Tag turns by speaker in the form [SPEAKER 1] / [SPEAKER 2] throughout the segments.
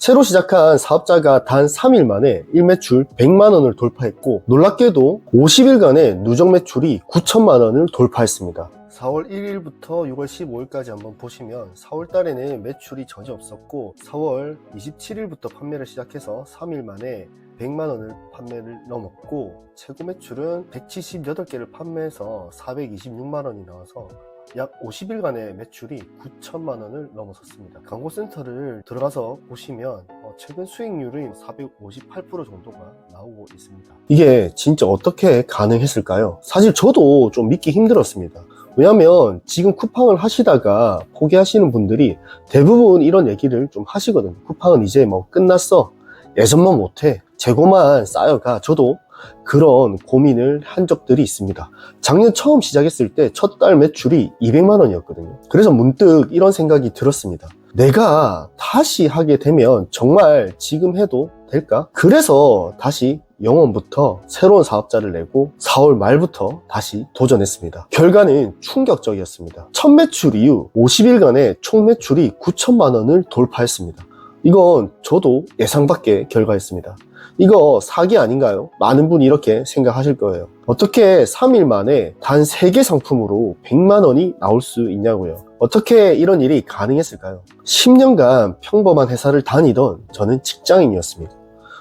[SPEAKER 1] 새로 시작한 사업자가 단 3일 만에 일매출 100만원을 돌파했고, 놀랍게도 50일간의 누적 매출이 9천만원을 돌파했습니다. 4월 1일부터 6월 15일까지 한번 보시면 4월 달에는 매출이 전혀 없었고, 4월 27일부터 판매를 시작해서 3일 만에 100만원을 판매를 넘었고, 최고 매출은 178개를 판매해서 426만원이 나와서 약 50일간의 매출이 9천만원을 넘어섰습니다. 광고센터를 들어가서 보시면 최근 수익률이 458% 정도가 나오고 있습니다. 이게 진짜 어떻게 가능했을까요? 사실 저도 좀 믿기 힘들었습니다. 왜냐면 지금 쿠팡을 하시다가 포기하시는 분들이 대부분 이런 얘기를 좀 하시거든요. 쿠팡은 이제 뭐 끝났어, 예전만 못해, 재고만 쌓여가. 저도 그런 고민을 한 적들이 있습니다. 작년 처음 시작했을 때 첫 달 매출이 200만 원이었거든요. 그래서 문득 이런 생각이 들었습니다. 내가 다시 하게 되면 정말 지금 해도 될까? 그래서 다시 영원부터 새로운 사업자를 내고 4월 말부터 다시 도전했습니다. 결과는 충격적이었습니다. 첫 매출 이후 50일간의 총 매출이 9천만 원을 돌파했습니다. 이건 저도 예상 밖의 결과였습니다. 이거 사기 아닌가요? 많은 분이 이렇게 생각하실 거예요. 어떻게 3일 만에 단 3개 상품으로 100만 원이 나올 수 있냐고요. 어떻게 이런 일이 가능했을까요? 10년간 평범한 회사를 다니던 저는 직장인이었습니다.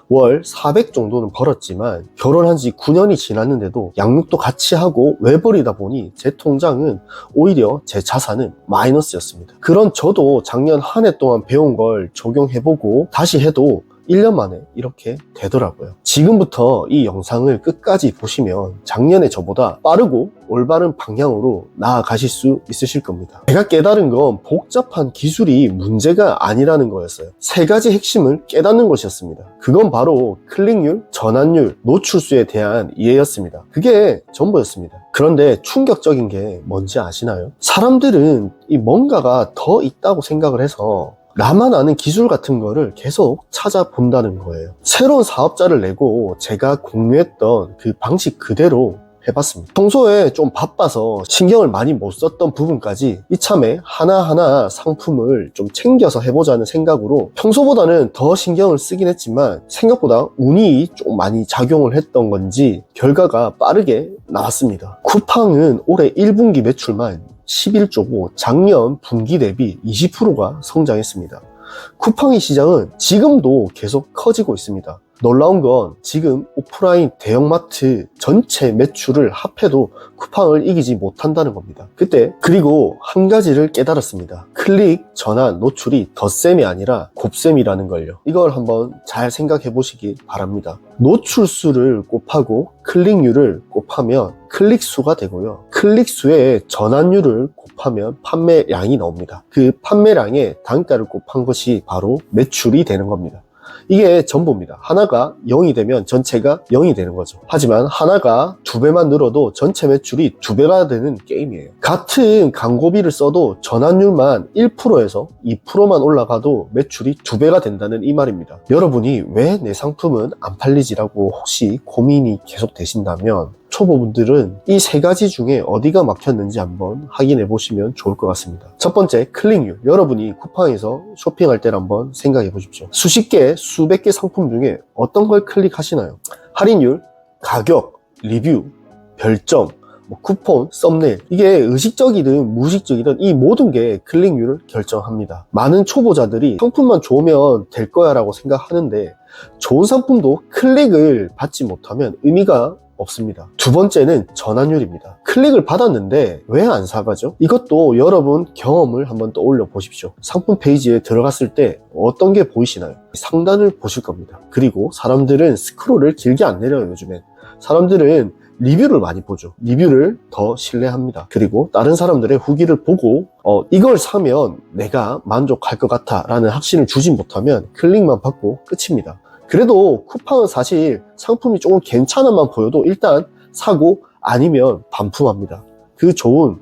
[SPEAKER 1] 월 400 정도는 벌었지만 결혼한 지 9년이 지났는데도 양육도 같이 하고 외벌이다 보니 제 통장은 오히려 제 자산은 마이너스였습니다. 그런 저도 작년 한 해 동안 배운 걸 적용해보고 다시 해도 1년 만에 이렇게 되더라고요. 지금부터 이 영상을 끝까지 보시면 작년에 저보다 빠르고 올바른 방향으로 나아가실 수 있으실 겁니다. 제가 깨달은 건 복잡한 기술이 문제가 아니라는 거였어요. 3가지 핵심을 깨닫는 것이었습니다. 그건 바로 클릭률, 전환율, 노출수에 대한 이해였습니다. 그게 전부였습니다. 그런데 충격적인 게 뭔지 아시나요? 사람들은 이 뭔가가 더 있다고 생각을 해서 나만 아는 기술 같은 거를 계속 찾아본다는 거예요. 새로운 사업자를 내고 제가 공유했던 그 방식 그대로 해봤습니다. 평소에 좀 바빠서 신경을 많이 못 썼던 부분까지 이참에 하나하나 상품을 좀 챙겨서 해보자는 생각으로 평소보다는 더 신경을 쓰긴 했지만 생각보다 운이 좀 많이 작용을 했던 건지 결과가 빠르게 나왔습니다. 쿠팡은 올해 1분기 매출만 11조고 작년 분기 대비 20%가 성장했습니다. 쿠팡의 시장은 지금도 계속 커지고 있습니다. 놀라운 건 지금 오프라인 대형마트 전체 매출을 합해도 쿠팡을 이기지 못한다는 겁니다. 그리고 한 가지를 깨달았습니다. 클릭, 전환, 노출이 덧셈이 아니라 곱셈이라는 걸요. 이걸 한번 잘 생각해 보시기 바랍니다. 노출수를 곱하고 클릭률을 곱하면 클릭수가 되고요. 클릭수에 전환율을 곱하면 판매량이 나옵니다. 그 판매량에 단가를 곱한 것이 바로 매출이 되는 겁니다. 이게 전부입니다. 하나가 0이 되면 전체가 0이 되는 거죠. 하지만 하나가 2배만 늘어도 전체 매출이 2배가 되는 게임이에요. 같은 광고비를 써도 전환율만 1%에서 2%만 올라가도 매출이 2배가 된다는 이 말입니다. 여러분이 왜 내 상품은 안 팔리지라고 혹시 고민이 계속 되신다면 초보분들은 이 3가지 중에 어디가 막혔는지 한번 확인해 보시면 좋을 것 같습니다. 첫 번째, 클릭률. 여러분이 쿠팡에서 쇼핑할 때를 한번 생각해 보십시오. 수십 개, 수백 개 상품 중에 어떤 걸 클릭하시나요? 할인율, 가격, 리뷰, 별점, 쿠폰, 썸네일. 이게 의식적이든 무의식적이든 이 모든 게 클릭률을 결정합니다. 많은 초보자들이 상품만 좋으면 될 거야 라고 생각하는데 좋은 상품도 클릭을 받지 못하면 의미가 없습니다. 두 번째는 전환율입니다. 클릭을 받았는데 왜 안 사가죠? 이것도 여러분 경험을 한번 떠올려 보십시오. 상품 페이지에 들어갔을 때 어떤 게 보이시나요? 상단을 보실 겁니다. 그리고 사람들은 스크롤을 길게 안 내려요. 요즘엔 사람들은 리뷰를 많이 보죠. 리뷰를 더 신뢰합니다. 그리고 다른 사람들의 후기를 보고 이걸 사면 내가 만족할 것 같아 라는 확신을 주지 못하면 클릭만 받고 끝입니다. 그래도 쿠팡은 사실 상품이 조금 괜찮아만 보여도 일단 사고 아니면 반품합니다. 그 좋은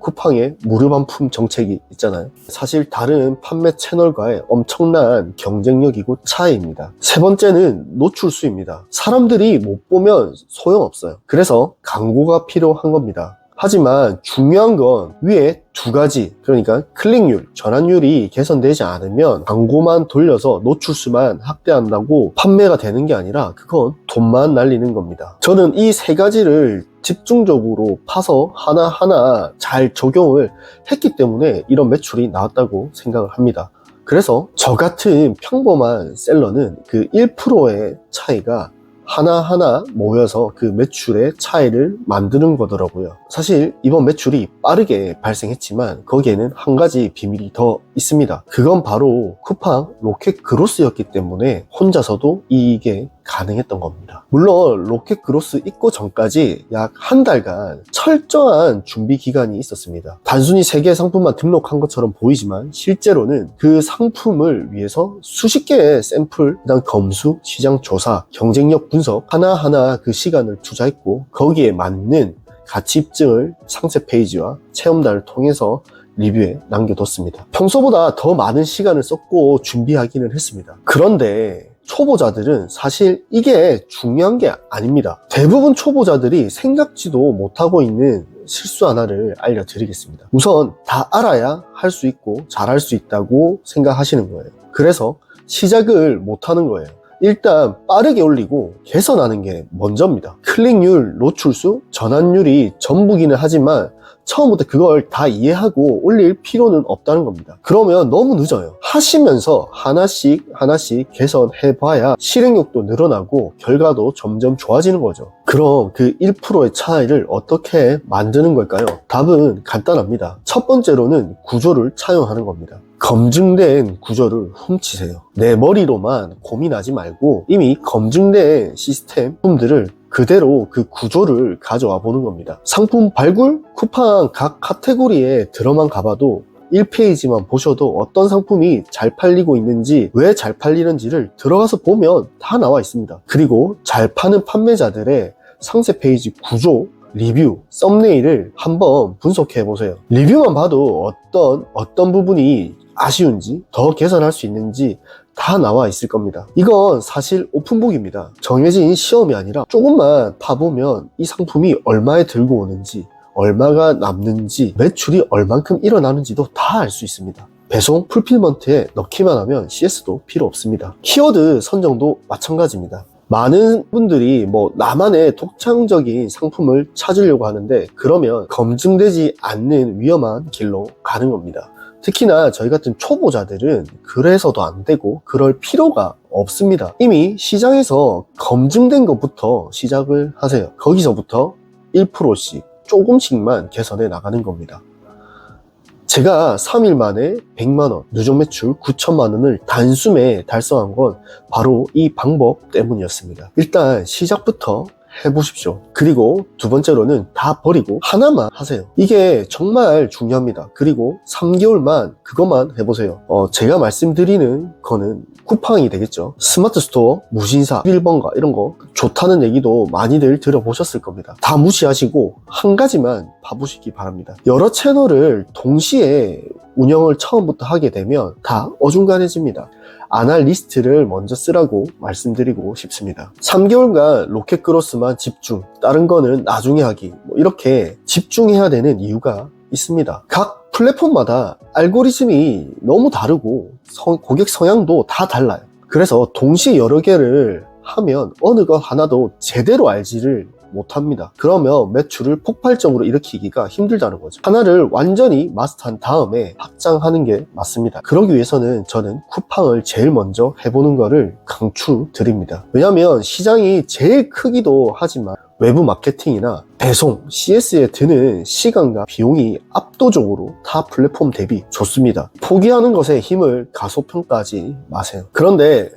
[SPEAKER 1] 쿠팡의 무료 반품 정책이 있잖아요. 사실 다른 판매 채널과의 엄청난 경쟁력이고 차이입니다. 세 번째는 노출수입니다. 사람들이 못 보면 소용없어요. 그래서 광고가 필요한 겁니다. 하지만 중요한 건 위에 두 가지, 그러니까 클릭률, 전환율이 개선되지 않으면 광고만 돌려서 노출수만 확대한다고 판매가 되는 게 아니라 그건 돈만 날리는 겁니다. 저는 이 세 가지를 집중적으로 파서 하나하나 잘 적용을 했기 때문에 이런 매출이 나왔다고 생각을 합니다. 그래서 저 같은 평범한 셀러는 그 1%의 차이가 하나하나 모여서 그 매출의 차이를 만드는 거더라고요. 사실 이번 매출이 빠르게 발생했지만 거기에는 한 가지 비밀이 더 있습니다. 그건 바로 쿠팡 로켓 그로스였기 때문에 혼자서도 이게 가능했던 겁니다. 물론 로켓 그로스 입고 전까지 약 한 달간 철저한 준비 기간이 있었습니다. 단순히 3개의 상품만 등록한 것처럼 보이지만 실제로는 그 상품을 위해서 수십 개의 샘플, 그다음 검수, 시장 조사, 경쟁력 분석 하나하나 그 시간을 투자했고 거기에 맞는 가치 입증을 상세 페이지와 체험단을 통해서 리뷰에 남겨뒀습니다. 평소보다 더 많은 시간을 썼고 준비하기는 했습니다. 그런데 초보자들은 사실 이게 중요한 게 아닙니다. 대부분 초보자들이 생각지도 못하고 있는 실수 하나를 알려드리겠습니다. 우선 다 알아야 할 수 있고 잘할 수 있다고 생각하시는 거예요. 그래서 시작을 못하는 거예요. 일단 빠르게 올리고 개선하는 게 먼저입니다. 클릭률, 노출수, 전환율이 전부기는 하지만 처음부터 그걸 다 이해하고 올릴 필요는 없다는 겁니다. 그러면 너무 늦어요. 하시면서 하나씩 개선해봐야 실행력도 늘어나고 결과도 점점 좋아지는 거죠. 그럼 그 1%의 차이를 어떻게 만드는 걸까요? 답은 간단합니다. 첫 번째로는 구조를 차용하는 겁니다. 검증된 구조를 훔치세요. 내 머리로만 고민하지 말고 이미 검증된 시스템들을 그대로 그 구조를 가져와 보는 겁니다. 상품 발굴? 쿠팡 각 카테고리에 들어만 가봐도 1페이지만 보셔도 어떤 상품이 잘 팔리고 있는지, 왜 잘 팔리는지를 들어가서 보면 다 나와 있습니다. 그리고 잘 파는 판매자들의 상세 페이지 구조, 리뷰, 썸네일을 한번 분석해 보세요. 리뷰만 봐도 어떤 부분이 아쉬운지, 더 개선할 수 있는지 다 나와 있을 겁니다. 이건 사실 오픈북입니다. 정해진 시험이 아니라 조금만 파보면 이 상품이 얼마에 들고 오는지, 얼마가 남는지, 매출이 얼만큼 일어나는지도 다 알 수 있습니다. 배송, 풀필먼트에 넣기만 하면 CS도 필요 없습니다. 키워드 선정도 마찬가지입니다. 많은 분들이 나만의 독창적인 상품을 찾으려고 하는데 그러면 검증되지 않는 위험한 길로 가는 겁니다. 특히나 저희 같은 초보자들은 그래서도 안 되고 그럴 필요가 없습니다. 이미 시장에서 검증된 것부터 시작을 하세요. 거기서부터 1%씩 조금씩만 개선해 나가는 겁니다. 제가 3일 만에 100만원, 누적 매출 9천만원을 단숨에 달성한 건 바로 이 방법 때문이었습니다. 일단 시작부터 해보십시오. 그리고 두 번째로는 다 버리고 하나만 하세요. 이게 정말 중요합니다. 그리고 3개월만 그것만 해보세요. 제가 말씀드리는 거는 쿠팡이 되겠죠. 스마트 스토어, 무신사, 1번가 이런 거 좋다는 얘기도 많이들 들어보셨을 겁니다. 다 무시하시고 한 가지만 봐보시기 바랍니다. 여러 채널을 동시에 운영을 처음부터 하게 되면 다 어중간해집니다. 안 할 리스트를 먼저 쓰라고 말씀드리고 싶습니다. 3개월간 로켓 그로스만 집중, 다른 거는 나중에 하기, 이렇게 집중해야 되는 이유가 있습니다. 각 플랫폼마다 알고리즘이 너무 다르고 고객 성향도 다 달라요. 그래서 동시에 여러 개를 하면 어느 것 하나도 제대로 알지를 못합니다. 그러면 매출을 폭발적으로 일으키기가 힘들다는 거죠. 하나를 완전히 마스터한 다음에 확장하는 게 맞습니다. 그러기 위해서는 저는 쿠팡을 제일 먼저 해보는 거를 강추드립니다. 왜냐하면 시장이 제일 크기도 하지만 외부 마케팅이나 배송, CS에 드는 시간과 비용이 압도적으로 타 플랫폼 대비 좋습니다. 포기하는 것에 힘을 가소평가하지 마세요. 그런데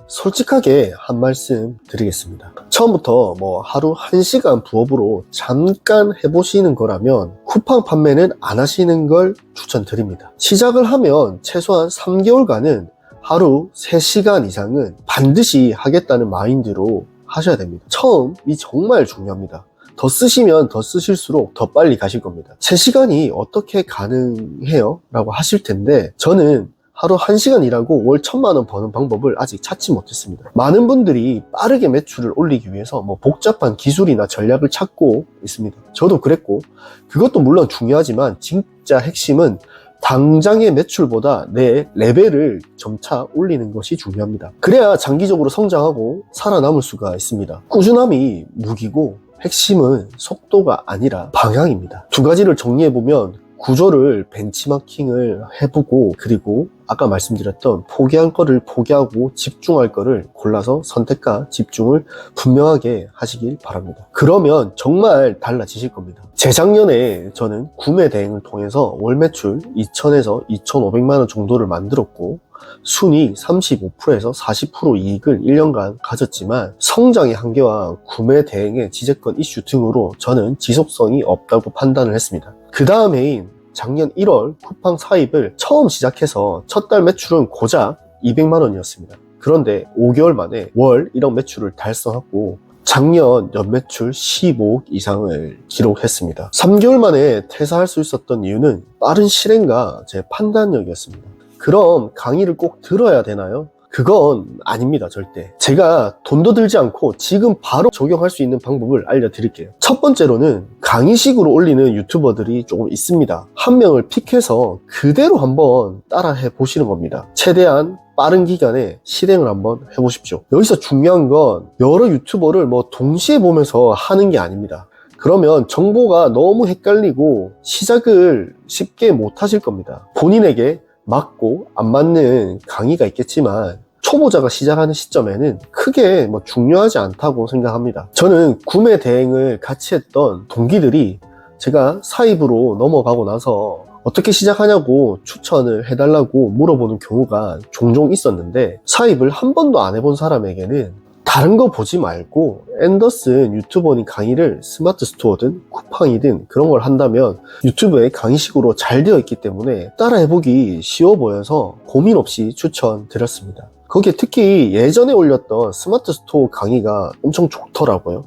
[SPEAKER 1] 솔직하게 한 말씀 드리겠습니다. 처음부터 하루 1시간 부업으로 잠깐 해보시는 거라면 쿠팡 판매는 안 하시는 걸 추천드립니다. 시작을 하면 최소한 3개월간은 하루 3시간 이상은 반드시 하겠다는 마인드로 하셔야 됩니다. 처음이 정말 중요합니다. 더 쓰시면 더 쓰실수록 더 빨리 가실 겁니다. 3시간이 어떻게 가능해요? 라고 하실 텐데 저는 하루 1시간 일하고 월 1,000만 원 버는 방법을 아직 찾지 못했습니다. 많은 분들이 빠르게 매출을 올리기 위해서 복잡한 기술이나 전략을 찾고 있습니다. 저도 그랬고, 그것도 물론 중요하지만 진짜 핵심은 당장의 매출보다 내 레벨을 점차 올리는 것이 중요합니다. 그래야 장기적으로 성장하고 살아남을 수가 있습니다. 꾸준함이 무기고 핵심은 속도가 아니라 방향입니다. 두 가지를 정리해보면 구조를 벤치마킹을 해보고, 그리고 아까 말씀드렸던 포기할 거를 포기하고 집중할 거를 골라서 선택과 집중을 분명하게 하시길 바랍니다. 그러면 정말 달라지실 겁니다. 재작년에 저는 구매 대행을 통해서 월 매출 2,000에서 2,500만 원 정도를 만들었고, 순위 35%에서 40% 이익을 1년간 가졌지만 성장의 한계와 구매 대행의 지재권 이슈 등으로 저는 지속성이 없다고 판단을 했습니다. 그 다음 해인 작년 1월 쿠팡 사입을 처음 시작해서 첫 달 매출은 고작 200만 원이었습니다. 그런데 5개월 만에 월 1억 매출을 달성하고 작년 연매출 15억 이상을 기록했습니다. 3개월 만에 퇴사할 수 있었던 이유는 빠른 실행과 제 판단력이었습니다. 그럼 강의를 꼭 들어야 되나요? 그건 아닙니다, 절대. 제가 돈도 들지 않고 지금 바로 적용할 수 있는 방법을 알려드릴게요. 첫 번째로는 강의식으로 올리는 유튜버들이 조금 있습니다. 한 명을 픽해서 그대로 한번 따라해 보시는 겁니다. 최대한 빠른 기간에 실행을 한번 해보십시오. 여기서 중요한 건 여러 유튜버를 동시에 보면서 하는 게 아닙니다. 그러면 정보가 너무 헷갈리고 시작을 쉽게 못 하실 겁니다. 본인에게 맞고 안 맞는 강의가 있겠지만 초보자가 시작하는 시점에는 크게 중요하지 않다고 생각합니다. 저는 구매 대행을 같이 했던 동기들이 제가 사입으로 넘어가고 나서 어떻게 시작하냐고 추천을 해달라고 물어보는 경우가 종종 있었는데, 사입을 한 번도 안 해본 사람에게는 다른 거 보지 말고 앤더슨 유튜버님 강의를 스마트 스토어든 쿠팡이든 그런 걸 한다면 유튜브에 강의식으로 잘 되어 있기 때문에 따라해보기 쉬워 보여서 고민 없이 추천드렸습니다. 거기에 특히 예전에 올렸던 스마트 스토어 강의가 엄청 좋더라고요.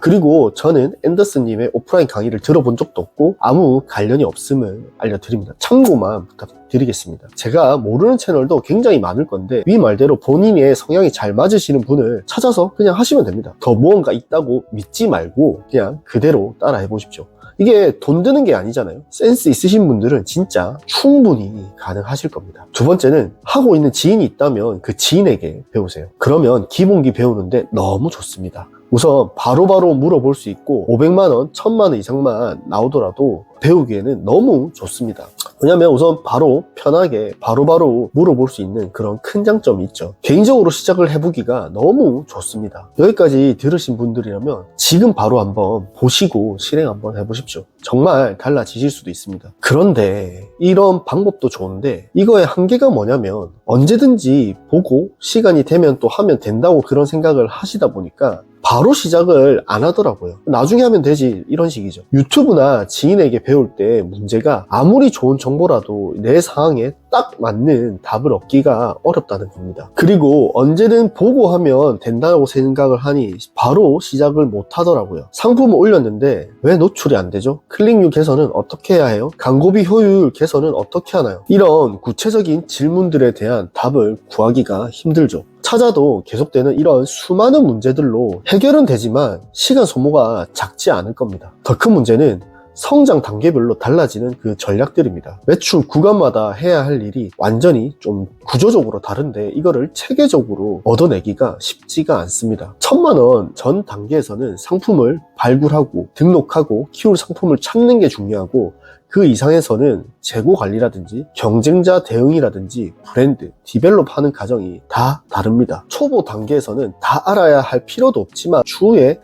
[SPEAKER 1] 그리고 저는 앤더슨님의 오프라인 강의를 들어본 적도 없고 아무 관련이 없음을 알려드립니다. 참고만 부탁드리겠습니다. 제가 모르는 채널도 굉장히 많을 건데 위 말대로 본인의 성향이 잘 맞으시는 분을 찾아서 그냥 하시면 됩니다. 더 무언가 있다고 믿지 말고 그냥 그대로 따라 해보십시오. 이게 돈 드는 게 아니잖아요. 센스 있으신 분들은 진짜 충분히 가능하실 겁니다. 두 번째는 하고 있는 지인이 있다면 그 지인에게 배우세요. 그러면 기본기 배우는데 너무 좋습니다. 우선 바로바로 물어볼 수 있고 500만 원, 1,000만 원 이상만 나오더라도 배우기에는 너무 좋습니다. 왜냐면 우선 바로 편하게 바로바로 물어볼 수 있는 그런 큰 장점이 있죠. 개인적으로 시작을 해보기가 너무 좋습니다. 여기까지 들으신 분들이라면 지금 바로 한번 보시고 실행 한번 해보십시오. 정말 달라지실 수도 있습니다. 그런데 이런 방법도 좋은데 이거의 한계가 뭐냐면 언제든지 보고 시간이 되면 또 하면 된다고 그런 생각을 하시다 보니까 바로 시작을 안 하더라고요. 나중에 하면 되지, 이런 식이죠. 유튜브나 지인에게 배울 때 문제가 아무리 좋은 정보라도 내 상황에 딱 맞는 답을 얻기가 어렵다는 겁니다. 그리고 언제든 보고 하면 된다고 생각을 하니 바로 시작을 못 하더라고요. 상품을 올렸는데 왜 노출이 안 되죠? 클릭률 개선은 어떻게 해야 해요? 광고비 효율 개선은 어떻게 하나요? 이런 구체적인 질문들에 대한 답을 구하기가 힘들죠. 찾아도 계속되는 이런 수많은 문제들로 해결은 되지만 시간 소모가 작지 않을 겁니다. 더 큰 문제는 성장 단계별로 달라지는 그 전략들입니다. 매출 구간마다 해야 할 일이 완전히 좀 구조적으로 다른데 이거를 체계적으로 얻어내기가 쉽지가 않습니다. 1,000만 원 전 단계에서는 상품을 발굴하고 등록하고 키울 상품을 찾는 게 중요하고, 그 이상에서는 재고 관리라든지 경쟁자 대응이라든지 브랜드, 디벨롭하는 과정이 다 다릅니다. 초보 단계에서는 다 알아야 할 필요도 없지만 추후에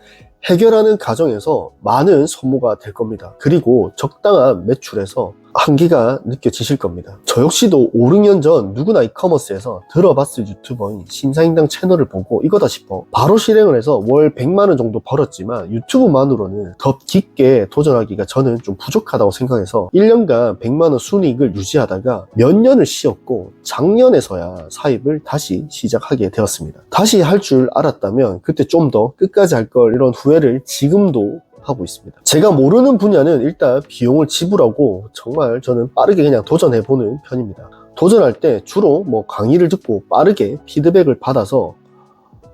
[SPEAKER 1] 해결하는 과정에서 많은 소모가 될 겁니다. 그리고 적당한 매출에서 한계가 느껴지실 겁니다. 저 역시도 5, 6년 전 누구나 이커머스에서 들어봤을 유튜버인 신사임당 채널을 보고 이거다 싶어 바로 실행을 해서 월 100만 원 정도 벌었지만 유튜브만으로는 더 깊게 도전하기가 저는 좀 부족하다고 생각해서 1년간 100만 원 순이익을 유지하다가 몇 년을 쉬었고 작년에서야 사입을 다시 시작하게 되었습니다. 다시 할 줄 알았다면 그때 좀 더 끝까지 할 걸, 이런 후회를 지금도 하고 있습니다. 제가 모르는 분야는 일단 비용을 지불하고 정말 저는 빠르게 그냥 도전해보는 편입니다. 도전할 때 주로 뭐 강의를 듣고 빠르게 피드백을 받아서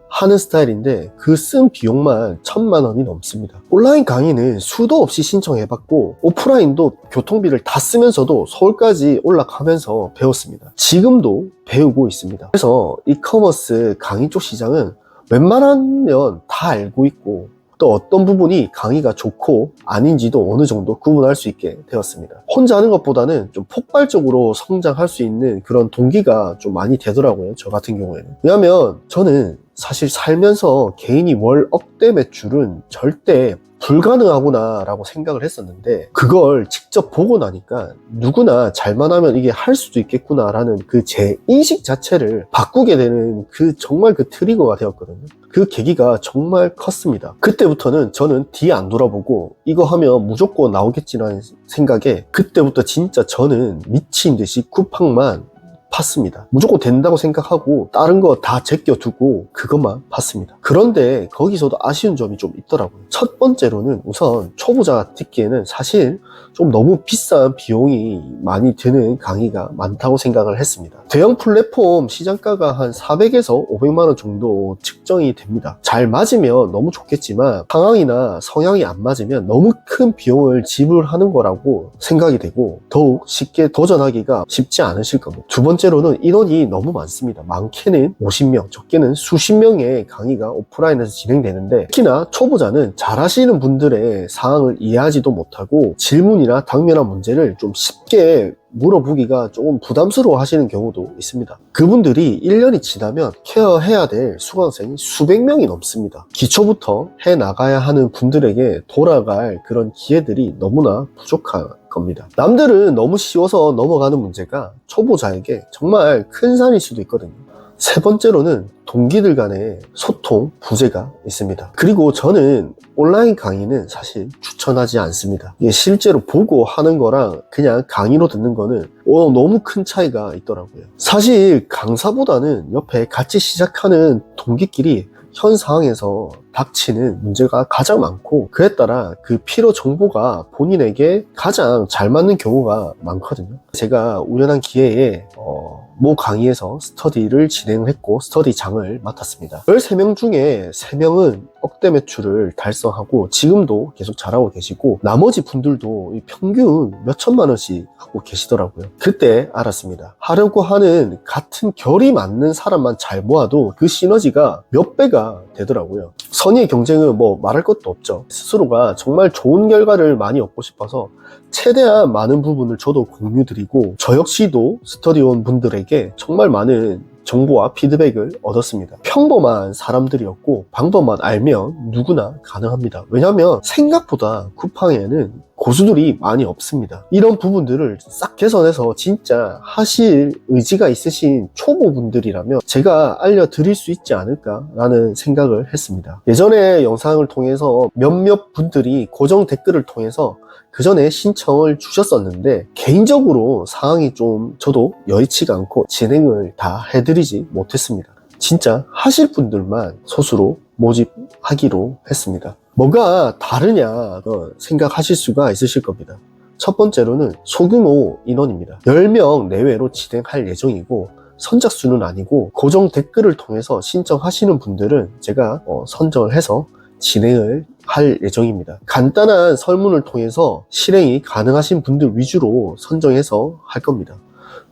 [SPEAKER 1] 하는 스타일인데 그 쓴 비용만 1,000만 원이 넘습니다. 온라인 강의는 수도 없이 신청해봤고 오프라인도 교통비를 다 쓰면서도 서울까지 올라가면서 배웠습니다. 지금도 배우고 있습니다. 그래서 이커머스 강의 쪽 시장은 웬만하면 다 알고 있고 또 어떤 부분이 강의가 좋고 아닌지도 어느 정도 구분할 수 있게 되었습니다. 혼자 하는 것보다는 좀 폭발적으로 성장할 수 있는 그런 동기가 좀 많이 되더라고요. 저 같은 경우에는. 왜냐하면 저는 사실 살면서 개인이 월 억대 매출은 절대 불가능하구나 라고 생각을 했었는데 그걸 직접 보고 나니까 누구나 잘만 하면 이게 할 수도 있겠구나 라는 그 제 인식 자체를 바꾸게 되는 그 정말 그 트리거가 되었거든요. 그 계기가 정말 컸습니다. 그때부터는 저는 뒤 안 돌아보고 이거 하면 무조건 나오겠지라는 생각에 그때부터 진짜 저는 미친 듯이 쿠팡만 팠습니다. 무조건 된다고 생각하고 다른 거 다 제껴두고 그것만 팠습니다. 그런데 거기서도 아쉬운 점이 좀 있더라고요. 첫 번째로는 우선 초보자가 듣기에는 사실 좀 너무 비싼 비용이 많이 드는 강의가 많다고 생각을 했습니다. 대형 플랫폼 시장가가 한 400에서 500만 원 정도 측정이 됩니다. 잘 맞으면 너무 좋겠지만 상황이나 성향이 안 맞으면 너무 큰 비용을 지불하는 거라고 생각이 되고 더욱 쉽게 도전하기가 쉽지 않으실 겁니다. 두 번째로는 인원이 너무 많습니다. 많게는 50명, 적게는 수십 명의 강의가 오프라인에서 진행되는데 특히나 초보자는 잘하시는 분들의 상황을 이해하지도 못하고 질문이나 당면한 문제를 좀 쉽게 물어보기가 조금 부담스러워 하시는 경우도 있습니다. 그분들이 1년이 지나면 케어해야 될 수강생이 수백 명이 넘습니다. 기초부터 해 나가야 하는 분들에게 돌아갈 그런 기회들이 너무나 부족한 겁니다. 남들은 너무 쉬워서 넘어가는 문제가 초보자에게 정말 큰 산일 수도 있거든요. 세 번째로는 동기들 간의 소통 부재가 있습니다. 그리고 저는 온라인 강의는 사실 추천하지 않습니다. 이게 실제로 보고 하는 거랑 그냥 강의로 듣는 거는 너무 큰 차이가 있더라고요. 사실 강사보다는 옆에 같이 시작하는 동기끼리 현 상황에서 닥치는 문제가 가장 많고 그에 따라 그 필요 정보가 본인에게 가장 잘 맞는 경우가 많거든요. 제가 우연한 기회에 모 강의에서 스터디를 진행했고 스터디장을 맡았습니다. 13명 중에 3명은 억대 매출을 달성하고 지금도 계속 잘하고 계시고 나머지 분들도 평균 몇 천만 원씩 하고 계시더라고요. 그때 알았습니다. 하려고 하는 같은 결이 맞는 사람만 잘 모아도 그 시너지가 몇 배가 되더라고요. 선의의 경쟁은 뭐 말할 것도 없죠. 스스로가 정말 좋은 결과를 많이 얻고 싶어서 최대한 많은 부분을 저도 공유드리고 저 역시도 스터디원 분들에게 정말 많은 정보와 피드백을 얻었습니다. 평범한 사람들이었고 방법만 알면 누구나 가능합니다. 왜냐하면 생각보다 쿠팡에는 고수들이 많이 없습니다. 이런 부분들을 싹 개선해서 진짜 하실 의지가 있으신 초보분들이라면 제가 알려드릴 수 있지 않을까라는 생각을 했습니다. 예전에 영상을 통해서 몇몇 분들이 고정 댓글을 통해서 그 전에 신청을 주셨었는데 개인적으로 상황이 좀 저도 여의치가 않고 진행을 다 해드리지 못했습니다. 진짜 하실 분들만 소수로 모집하기로 했습니다. 뭐가 다르냐 생각하실 수가 있으실 겁니다. 첫 번째로는 소규모 인원입니다. 10명 내외로 진행할 예정이고 선착순은 아니고 고정 댓글을 통해서 신청하시는 분들은 제가 선정을 해서 진행을 할 예정입니다. 간단한 설문을 통해서 실행이 가능하신 분들 위주로 선정해서 할 겁니다.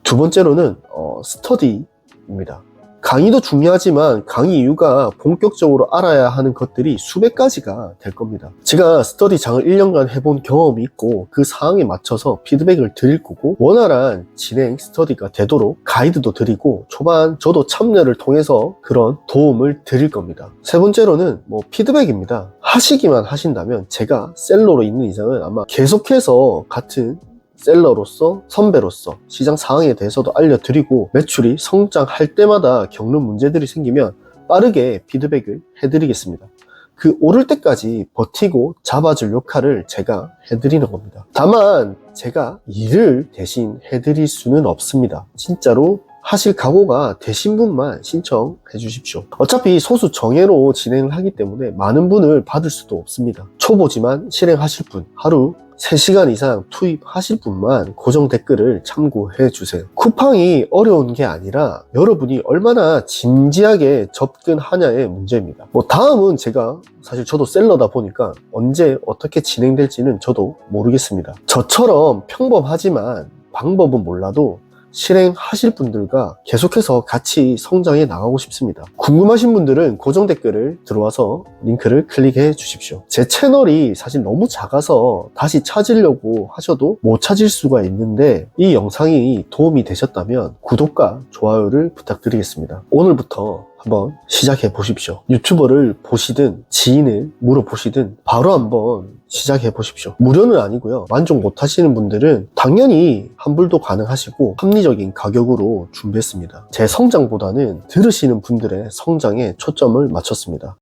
[SPEAKER 1] 두 번째로는 스터디입니다. 강의도 중요하지만 강의 이유가 본격적으로 알아야 하는 것들이 수백 가지가 될 겁니다. 제가 스터디장을 1년간 해본 경험이 있고 그 상황에 맞춰서 피드백을 드릴 거고 원활한 진행 스터디가 되도록 가이드도 드리고 초반 저도 참여를 통해서 그런 도움을 드릴 겁니다. 세 번째로는 피드백입니다. 하시기만 하신다면 제가 셀러로 있는 이상은 아마 계속해서 같은 셀러로서 선배로서 시장 상황에 대해서도 알려드리고 매출이 성장할 때마다 겪는 문제들이 생기면 빠르게 피드백을 해드리겠습니다. 그 오를 때까지 버티고 잡아줄 역할을 제가 해드리는 겁니다. 다만 제가 일을 대신 해드릴 수는 없습니다. 진짜로 하실 각오가 되신 분만 신청해 주십시오. 어차피 소수 정예로 진행을 하기 때문에 많은 분을 받을 수도 없습니다. 초보지만 실행하실 분 하루 3시간 이상 투입하실 분만 고정 댓글을 참고해 주세요. 쿠팡이 어려운 게 아니라 여러분이 얼마나 진지하게 접근하냐의 문제입니다. 다음은 제가 사실 저도 셀러다 보니까 언제 어떻게 진행될지는 저도 모르겠습니다. 저처럼 평범하지만 방법은 몰라도 실행하실 분들과 계속해서 같이 성장해 나가고 싶습니다. 궁금하신 분들은 고정 댓글을 들어와서 링크를 클릭해 주십시오. 제 채널이 사실 너무 작아서 다시 찾으려고 하셔도 못 찾을 수가 있는데 이 영상이 도움이 되셨다면 구독과 좋아요를 부탁드리겠습니다. 오늘부터 한번 시작해 보십시오. 유튜버를 보시든 지인을 물어보시든 바로 한번 시작해 보십시오. 무료는 아니고요. 만족 못 하시는 분들은 당연히 환불도 가능하시고 합리적인 가격으로 준비했습니다. 제 성장보다는 들으시는 분들의 성장에 초점을 맞췄습니다.